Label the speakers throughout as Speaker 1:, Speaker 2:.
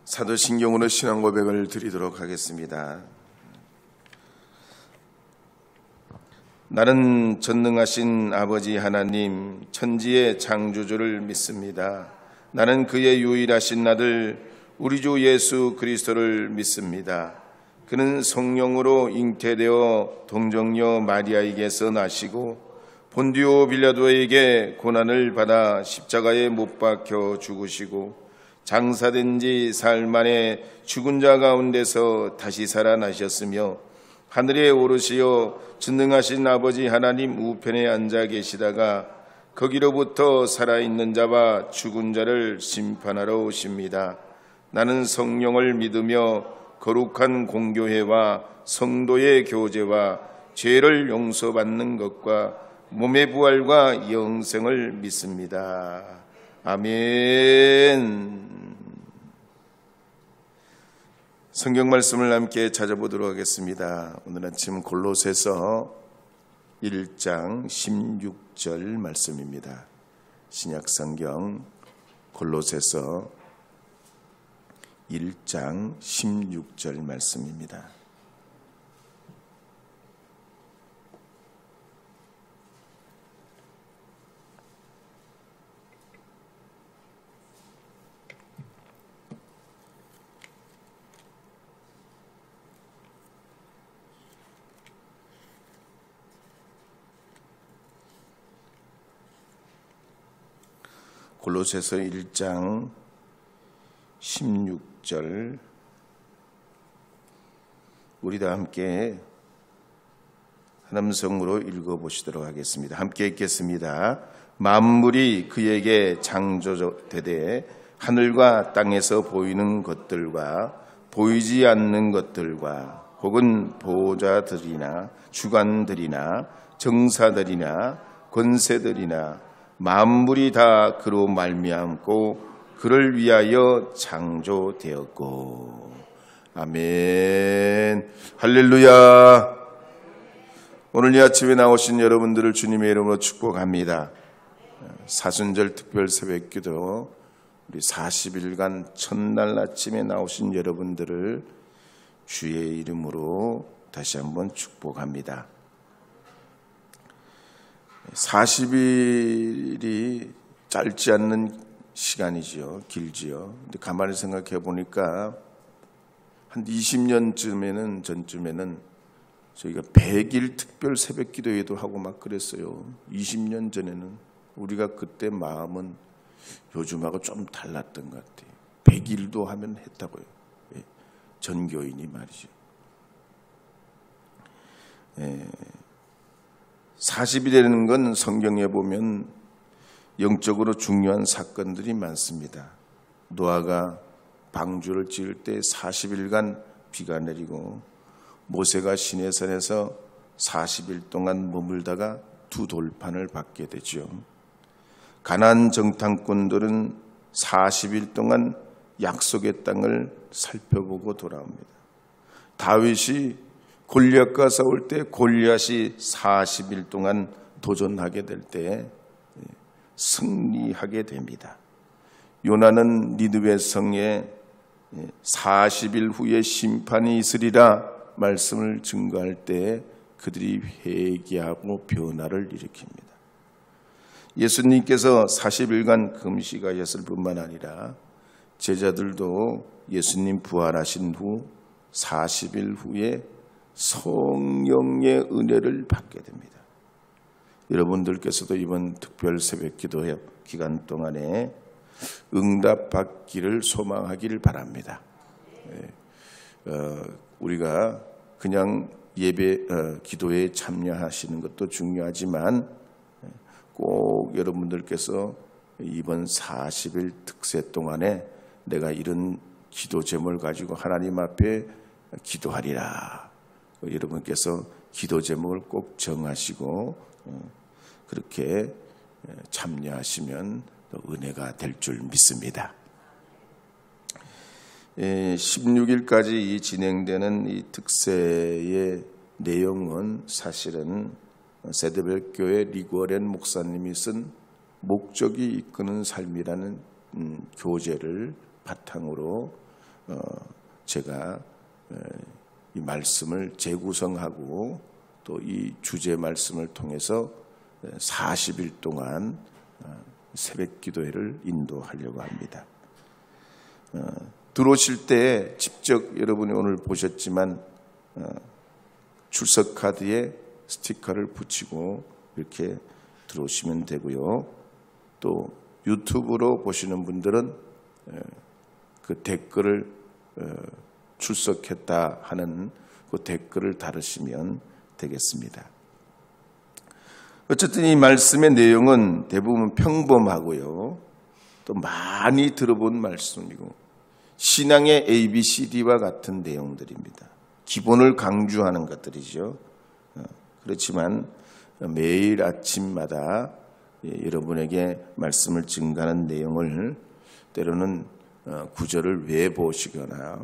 Speaker 1: 사도신경으로 신앙 고백을 드리도록 하겠습니다. 나는 전능하신 아버지 하나님 천지의 창조주를 믿습니다. 나는 그의 유일하신 아들 우리 주 예수 그리스도를 믿습니다. 그는 성령으로 잉태되어 동정녀 마리아에게서 나시고 본디오 빌라도에게 고난을 받아 십자가에 못 박혀 죽으시고 장사된 지 사흘 만에 죽은 자 가운데서 다시 살아나셨으며 하늘에 오르시어 전능하신 아버지 하나님 우편에 앉아 계시다가 거기로부터 살아있는 자와 죽은 자를 심판하러 오십니다. 나는 성령을 믿으며 거룩한 공교회와 성도의 교제와 죄를 용서받는 것과 몸의 부활과 영생을 믿습니다. 아멘. 성경 말씀을 함께 찾아보도록 하겠습니다. 오늘 아침 골로새서 1장 16절 말씀입니다. 신약성경 골로새서 1장 16절 말씀입니다. 골로새서 1장 16절 우리 다 함께 한 음성으로 읽어보시도록 하겠습니다. 함께 읽겠습니다. 만물이 그에게 창조되되 하늘과 땅에서 보이는 것들과 보이지 않는 것들과 혹은 보호자들이나 주관들이나 정사들이나 권세들이나 만물이 다 그로 말미암고 그를 위하여 창조되었고. 아멘. 할렐루야. 오늘 이 아침에 나오신 여러분들을 주님의 이름으로 축복합니다. 사순절 특별 새벽기도 우리 40일간 첫날 아침에 나오신 여러분들을 주의 이름으로 다시 한번 축복합니다. 40일이 짧지 않는 시간이지요. 길지요. 근데 가만히 생각해 보니까 한 20년 전쯤에는 저희가 100일 특별 새벽 기도회도 하고 막 그랬어요. 20년 전에는 우리가 그때 마음은 요즘하고 좀 달랐던 것 같아요. 100일도 하면 했다고요. 전교인이 말이죠. 40일이라는 건 성경에 보면 영적으로 중요한 사건들이 많습니다. 노아가 방주를 지을 때 40일간 비가 내리고 모세가 시내산에서 40일 동안 머물다가 두 돌판을 받게 되죠. 가나안 정탐꾼들은 40일 동안 약속의 땅을 살펴보고 돌아옵니다. 다윗이 골리앗과 싸울 때 골리앗이 40일 동안 도전하게 될 때 승리하게 됩니다. 요나는 니느웨 성에 40일 후에 심판이 있으리라 말씀을 증거할 때 그들이 회개하고 변화를 일으킵니다. 예수님께서 40일간 금식하셨을 뿐만 아니라 제자들도 예수님 부활하신 후 40일 후에 성령의 은혜를 받게 됩니다. 여러분들께서도 이번 특별 새벽 기도 기간 동안에 응답받기를 소망하기를 바랍니다. 우리가 그냥 기도에 참여하시는 것도 중요하지만 꼭 여러분들께서 이번 40일 특세 동안에 내가 이런 기도 제목을 가지고 하나님 앞에 기도하리라. 여러분께서 기도 제목을 꼭 정하시고 그렇게 참여하시면 은혜가 될 줄 믿습니다. 16일까지 진행되는 이 특세의 내용은 사실은 세드벨교회 리고렌 목사님이 쓴 목적이 이끄는 삶이라는 교재를 바탕으로 제가 이 말씀을 재구성하고 또 이 주제 말씀을 통해서 40일 동안 새벽 기도회를 인도하려고 합니다. 들어오실 때 직접 여러분이 오늘 보셨지만 출석 카드에 스티커를 붙이고 이렇게 들어오시면 되고요. 또 유튜브로 보시는 분들은 그 댓글을 출석했다 하는 그 댓글을 달으시면 되겠습니다. 어쨌든 이 말씀의 내용은 대부분 평범하고요. 또 많이 들어본 말씀이고 신앙의 ABCD와 같은 내용들입니다. 기본을 강조하는 것들이죠. 그렇지만 매일 아침마다 여러분에게 말씀을 증가하는 내용을 때로는 구절을 외워보시거나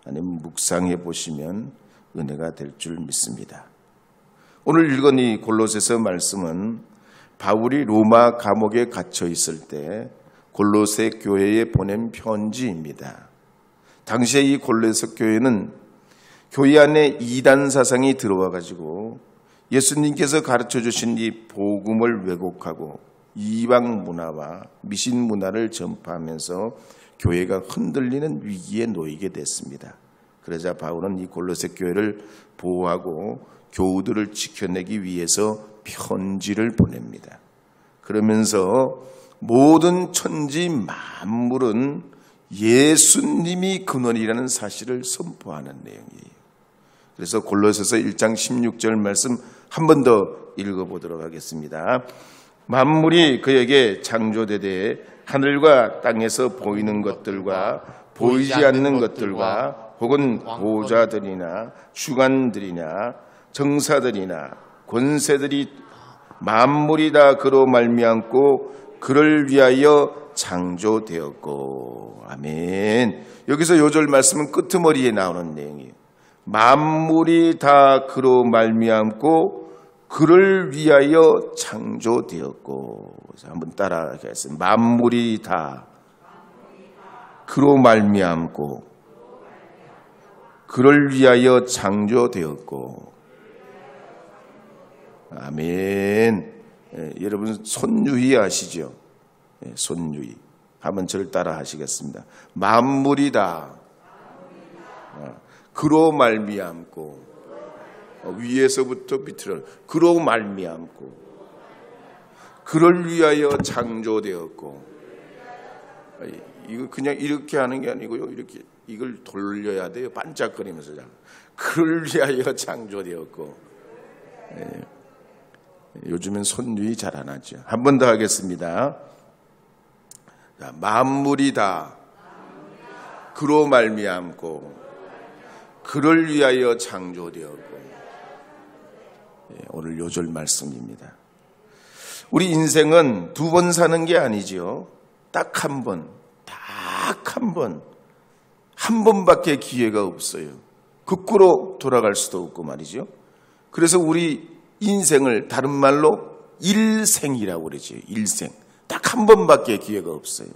Speaker 1: 아니면 묵상해 보시면 은혜가 될 줄 믿습니다. 오늘 읽은 이 골로새서 말씀은 바울이 로마 감옥에 갇혀 있을 때 골로새 교회에 보낸 편지입니다. 당시에 이 골로새 교회는 교회 안에 이단 사상이 들어와 가지고 예수님께서 가르쳐 주신 이 복음을 왜곡하고 이방 문화와 미신 문화를 전파하면서 교회가 흔들리는 위기에 놓이게 됐습니다. 그러자 바울은 이 골로새 교회를 보호하고 교우들을 지켜내기 위해서 편지를 보냅니다. 그러면서 모든 천지 만물은 예수님이 근원이라는 사실을 선포하는 내용이에요. 그래서 골로새서 1장 16절 말씀 한 번 더 읽어보도록 하겠습니다. 만물이 그에게 창조되되 하늘과 땅에서 보이는 것들과 보이지 않는 것들과 혹은 보좌들이나 주관들이나 정사들이나 권세들이 만물이 다 그로 말미암고 그를 위하여 창조되었고. 아멘. 여기서 요절 말씀은 끄트머리에 나오는 내용이에요. 만물이 다 그로 말미암고 그를 위하여 창조되었고. 한번 따라하겠습니다. 만물이 다 그로 말미암고 그를 위하여 창조되었고. 아멘. 여러분 손유희 아시죠? 손유희. 한번 저를 따라 하시겠습니다. 만물이 다 그로 말미암고 위에서부터 밑으로 그로 말미암고 그를 위하여 창조되었고. 이거 그냥 이렇게 하는 게 아니고요. 이렇게 이걸 돌려야 돼요. 반짝거리면서. 그를 위하여 창조되었고. 요즘엔 손유희 잘 안 하죠. 한 번 더 하겠습니다. 만물이 다 그로 말미암고 그를 위하여 창조되었고. 오늘 요절 말씀입니다. 우리 인생은 두 번 사는 게 아니죠. 딱 한 번, 한 번밖에 기회가 없어요. 거꾸로 돌아갈 수도 없고 말이죠. 그래서 우리 인생을 다른 말로 일생이라고 그러죠. 일생. 딱 한 번밖에 기회가 없어요.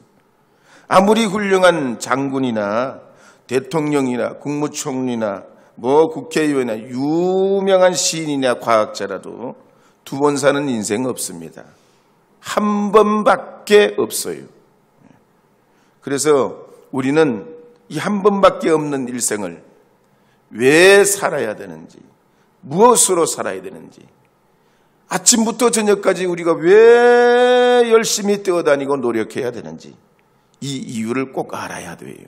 Speaker 1: 아무리 훌륭한 장군이나 대통령이나 국무총리나 국회의원이나 유명한 시인이나 과학자라도 두 번 사는 인생 없습니다. 한 번밖에 없어요. 그래서 우리는 이 한 번밖에 없는 일생을 왜 살아야 되는지, 무엇으로 살아야 되는지, 아침부터 저녁까지 우리가 왜 열심히 뛰어다니고 노력해야 되는지 이 이유를 꼭 알아야 돼요.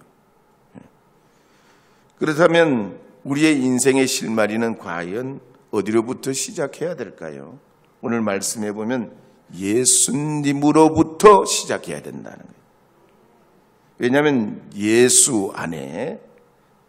Speaker 1: 그렇다면 우리의 인생의 실마리는 과연 어디로부터 시작해야 될까요? 오늘 말씀해 보면 예수님으로부터 시작해야 된다는 거예요. 왜냐하면 예수 안에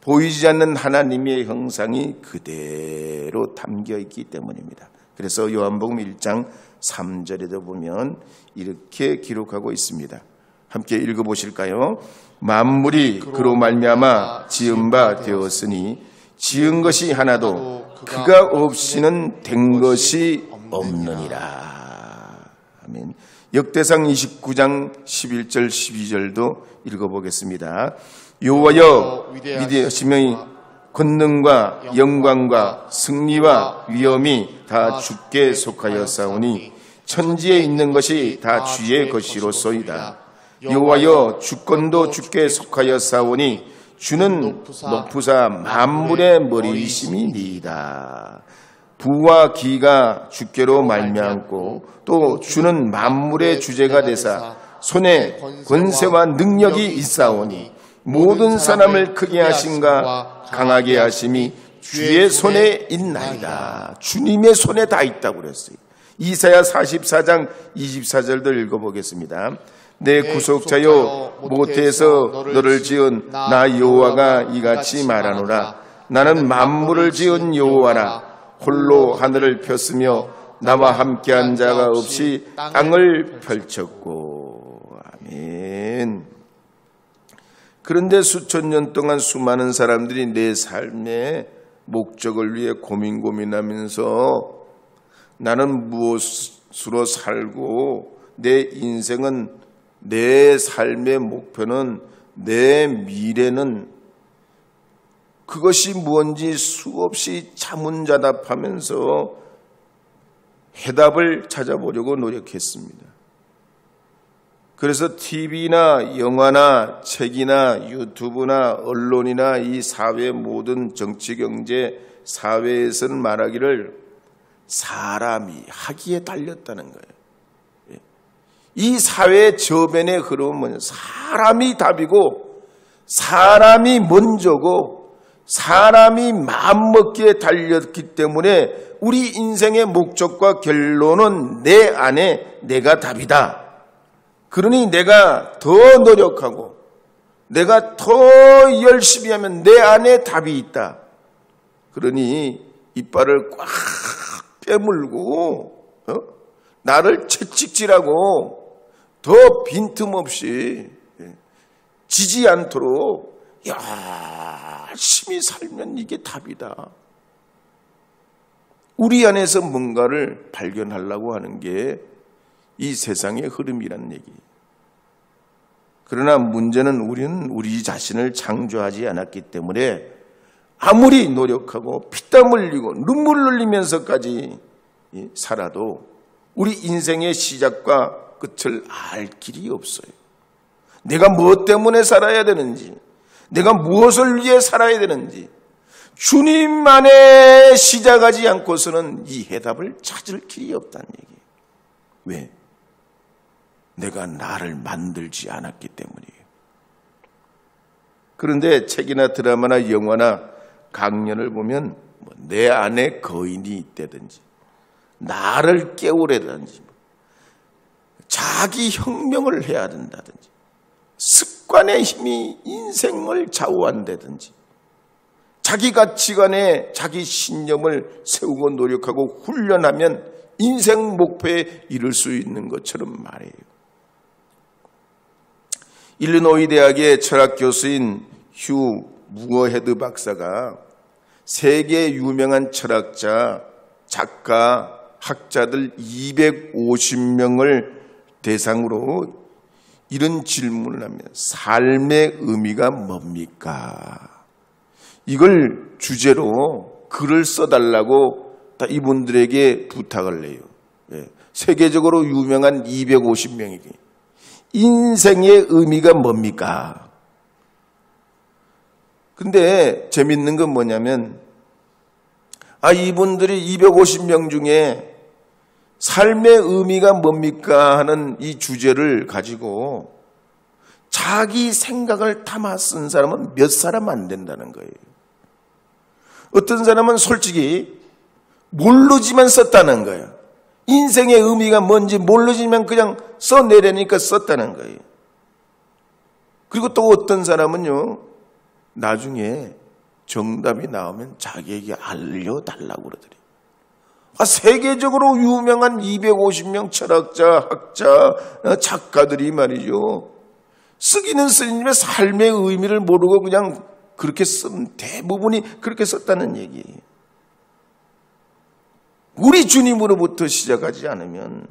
Speaker 1: 보이지 않는 하나님의 형상이 그대로 담겨 있기 때문입니다. 그래서 요한복음 1장 3절에도 보면 이렇게 기록하고 있습니다. 함께 읽어보실까요? 만물이 그로 말미암아 지은 바 되었으니 지은 것이 하나도 그가 없이는 된 것이 없느니라. 아멘. 역대상 29장 11절 12절도 읽어보겠습니다. 여호와여 위대하심의 권능과 영광과 승리와 위엄이 다 주께 속하였사오니 천지에 있는 것이 다 주의 것이로소이다. 여호와여 주권도 주께 속하였사오니 주는 높으사 만물의 머리이심이니이다. 부와 기가 주께로 말미암고 또 주는 만물의 주제가 되사 손에 권세와 능력이 있사오니 모든 사람을 크게 하심과 강하게 하심이 주의 손에 있나이다. 주님의 손에 다 있다고 그랬어요. 이사야 44장 24절도 읽어보겠습니다. 내 구속자여 모태에서 너를 지은 나 여호와가 이같이 말하노라. 나는 만물을 지은 여호와라. 홀로 하늘을 폈으며 나와 함께한 자가 없이 땅을 펼쳤고. 아멘. 그런데 수천 년 동안 수많은 사람들이 내 삶의 목적을 위해 고민하면서 나는 무엇으로 살고 내 인생은 내 삶의 목표는 내 미래는 그것이 무엇인지 수없이 자문자답하면서 해답을 찾아보려고 노력했습니다. 그래서 TV나 영화나 책이나 유튜브나 언론이나 이 사회 모든 정치, 경제, 사회에서는 말하기를 사람이 하기에 달렸다는 거예요. 이 사회의 저변의 흐름은 뭐냐? 사람이 답이고 사람이 먼저고 사람이 마음먹기에 달렸기 때문에 우리 인생의 목적과 결론은 내 안에 내가 답이다. 그러니 내가 더 노력하고 내가 더 열심히 하면 내 안에 답이 있다. 그러니 이빨을 꽉 빼물고 나를 채찍질하고 더 빈틈없이 지지 않도록 열심히 살면 이게 답이다. 우리 안에서 뭔가를 발견하려고 하는 게 이 세상의 흐름이란 얘기예요. 그러나 문제는 우리는 우리 자신을 창조하지 않았기 때문에 아무리 노력하고 피땀 흘리고 눈물 흘리면서까지 살아도 우리 인생의 시작과 끝을 알 길이 없어요. 내가 무엇 때문에 살아야 되는지, 내가 무엇을 위해 살아야 되는지 주님만에 시작하지 않고서는 이 해답을 찾을 길이 없다는 얘기예요. 왜? 내가 나를 만들지 않았기 때문이에요. 그런데 책이나 드라마나 영화나 강연을 보면 내 안에 거인이 있다든지 나를 깨우려든지 자기 혁명을 해야 된다든지 습관의 힘이 인생을 좌우한다든지 자기 가치관에 자기 신념을 세우고 노력하고 훈련하면 인생 목표에 이를 수 있는 것처럼 말해요. 일리노이 대학의 철학 교수인 휴 무어헤드 박사가 세계 유명한 철학자, 작가, 학자들 250명을 대상으로 이런 질문을 합니다. 삶의 의미가 뭡니까? 이걸 주제로 글을 써달라고 다 이분들에게 부탁을 해요. 세계적으로 유명한 250명에게. 인생의 의미가 뭡니까? 근데 재밌는 건 뭐냐면 이분들이 250명 중에 삶의 의미가 뭡니까 하는 이 주제를 가지고 자기 생각을 담아 쓴 사람은 몇 사람 안 된다는 거예요. 어떤 사람은 솔직히 모르지만 썼다는 거예요. 인생의 의미가 뭔지 모르지만 그냥 써내려니까 썼다는 거예요. 그리고 또 어떤 사람은요, 나중에 정답이 나오면 자기에게 알려달라고 그러더래요. 세계적으로 유명한 250명 철학자, 학자, 작가들이 말이죠. 쓰기는 쓰지만 삶의 의미를 모르고 그냥 그렇게 쓴 대부분이 그렇게 썼다는 얘기예요. 우리 주님으로부터 시작하지 않으면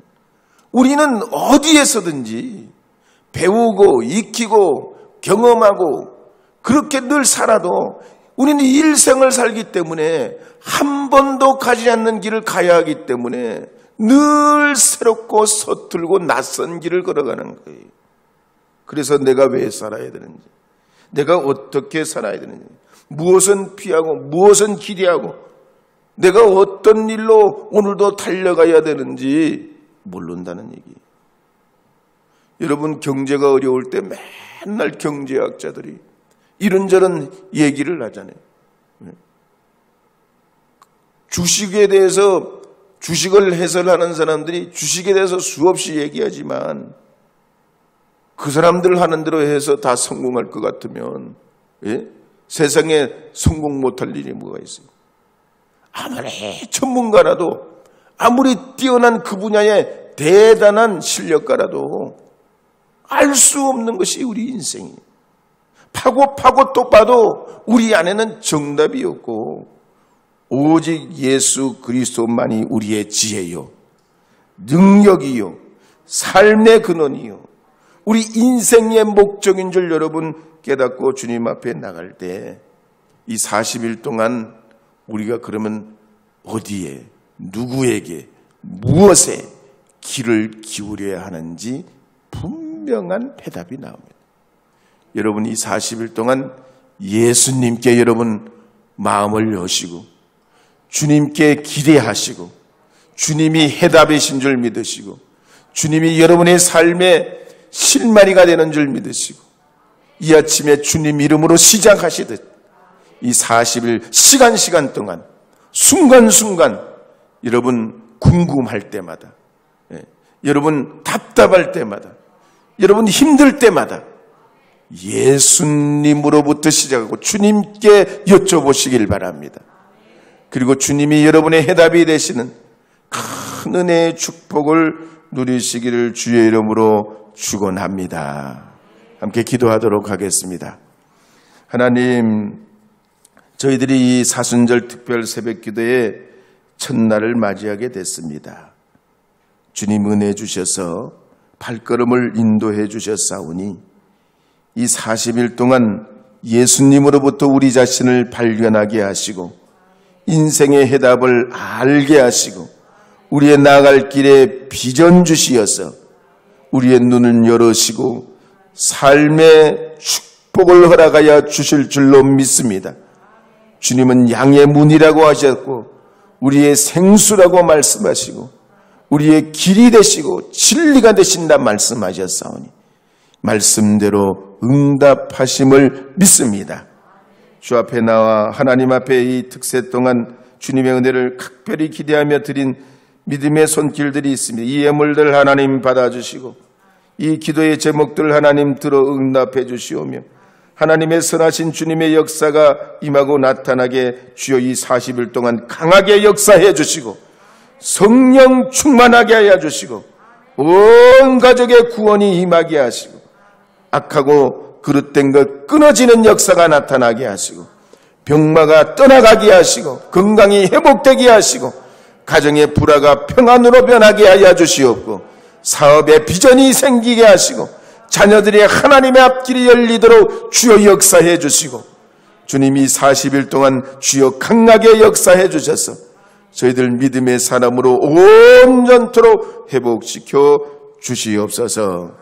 Speaker 1: 우리는 어디에서든지 배우고 익히고 경험하고 그렇게 늘 살아도 우리는 일생을 살기 때문에 한 번도 가지 않는 길을 가야 하기 때문에 늘 새롭고 서툴고 낯선 길을 걸어가는 거예요. 그래서 내가 왜 살아야 되는지, 내가 어떻게 살아야 되는지, 무엇은 피하고 무엇은 기대하고 내가 어떤 일로 오늘도 달려가야 되는지 모른다는 얘기예요. 여러분, 경제가 어려울 때 맨날 경제학자들이 이런저런 얘기를 하잖아요. 주식에 대해서, 주식을 해설하는 사람들이 주식에 대해서 수없이 얘기하지만 그 사람들 하는 대로 해서 다 성공할 것 같으면 세상에 성공 못할 일이 뭐가 있어요? 아무리 전문가라도, 아무리 뛰어난 그 분야의 대단한 실력가라도 알 수 없는 것이 우리 인생이에요. 파고 또 봐도 우리 안에는 정답이 없고 오직 예수 그리스도만이 우리의 지혜요, 능력이요, 삶의 근원이요, 우리 인생의 목적인 줄 여러분 깨닫고 주님 앞에 나갈 때 이 40일 동안 우리가 그러면 어디에, 누구에게, 무엇에 귀를 기울여야 하는지 분명한 해답이 나옵니다. 여러분, 이 40일 동안 예수님께 여러분 마음을 여시고 주님께 기대하시고 주님이 해답이신 줄 믿으시고 주님이 여러분의 삶의 실마리가 되는 줄 믿으시고 이 아침에 주님 이름으로 시작하시듯 이 40일 시간 동안 순간순간 여러분 궁금할 때마다, 여러분 답답할 때마다, 여러분 힘들 때마다 예수님으로부터 시작하고 주님께 여쭤보시길 바랍니다. 그리고 주님이 여러분의 해답이 되시는 큰 은혜의 축복을 누리시기를 주의 이름으로 축원합니다. 함께 기도하도록 하겠습니다. 하나님, 저희들이 이 사순절 특별 새벽기도의 첫날을 맞이하게 됐습니다. 주님 은혜 주셔서 발걸음을 인도해 주셨사오니 이 40일 동안 예수님으로부터 우리 자신을 발견하게 하시고 인생의 해답을 알게 하시고 우리의 나아갈 길에 비전 주시어서 우리의 눈을 열으시고 삶의 축복을 허락하여 주실 줄로 믿습니다. 주님은 양의 문이라고 하셨고 우리의 생수라고 말씀하시고 우리의 길이 되시고 진리가 되신다 말씀하셨사오니 말씀대로 응답하심을 믿습니다. 주 앞에 나와 하나님 앞에 이 특세 동안 주님의 은혜를 각별히 기대하며 드린 믿음의 손길들이 있습니다. 이 예물들 하나님 받아주시고 이 기도의 제목들 하나님 들어 응답해 주시오며 하나님의 선하신 주님의 역사가 임하고 나타나게 주여 이 40일 동안 강하게 역사해 주시고 성령 충만하게 하여 주시고 온 가족의 구원이 임하게 하시고 악하고 그릇된 것 끊어지는 역사가 나타나게 하시고 병마가 떠나가게 하시고 건강이 회복되게 하시고 가정의 불화가 평안으로 변하게 하여 주시옵고 사업에 비전이 생기게 하시고 자녀들의 하나님의 앞길이 열리도록 주여 역사해 주시고 주님이 40일 동안 주여 강하게 역사해 주셔서 저희들 믿음의 사람으로 온전토록 회복시켜 주시옵소서.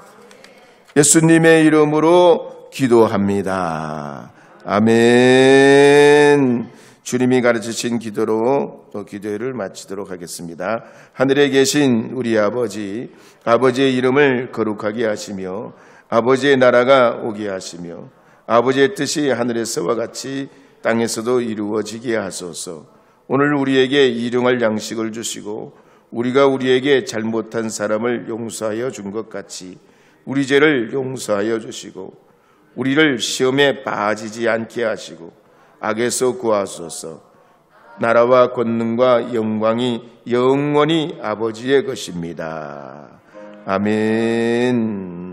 Speaker 1: 예수님의 이름으로 기도합니다. 아멘. 주님이 가르치신 기도로 또 기도회를 마치도록 하겠습니다. 하늘에 계신 우리 아버지, 아버지의 이름을 거룩하게 하시며 아버지의 나라가 오게 하시며 아버지의 뜻이 하늘에서와 같이 땅에서도 이루어지게 하소서. 오늘 우리에게 일용할 양식을 주시고 우리가 우리에게 잘못한 사람을 용서하여 준 것 같이 우리 죄를 용서하여 주시고 우리를 시험에 빠지지 않게 하시고 악에서 구하소서. 나라와 권능과 영광이 영원히 아버지의 것입니다. 아멘.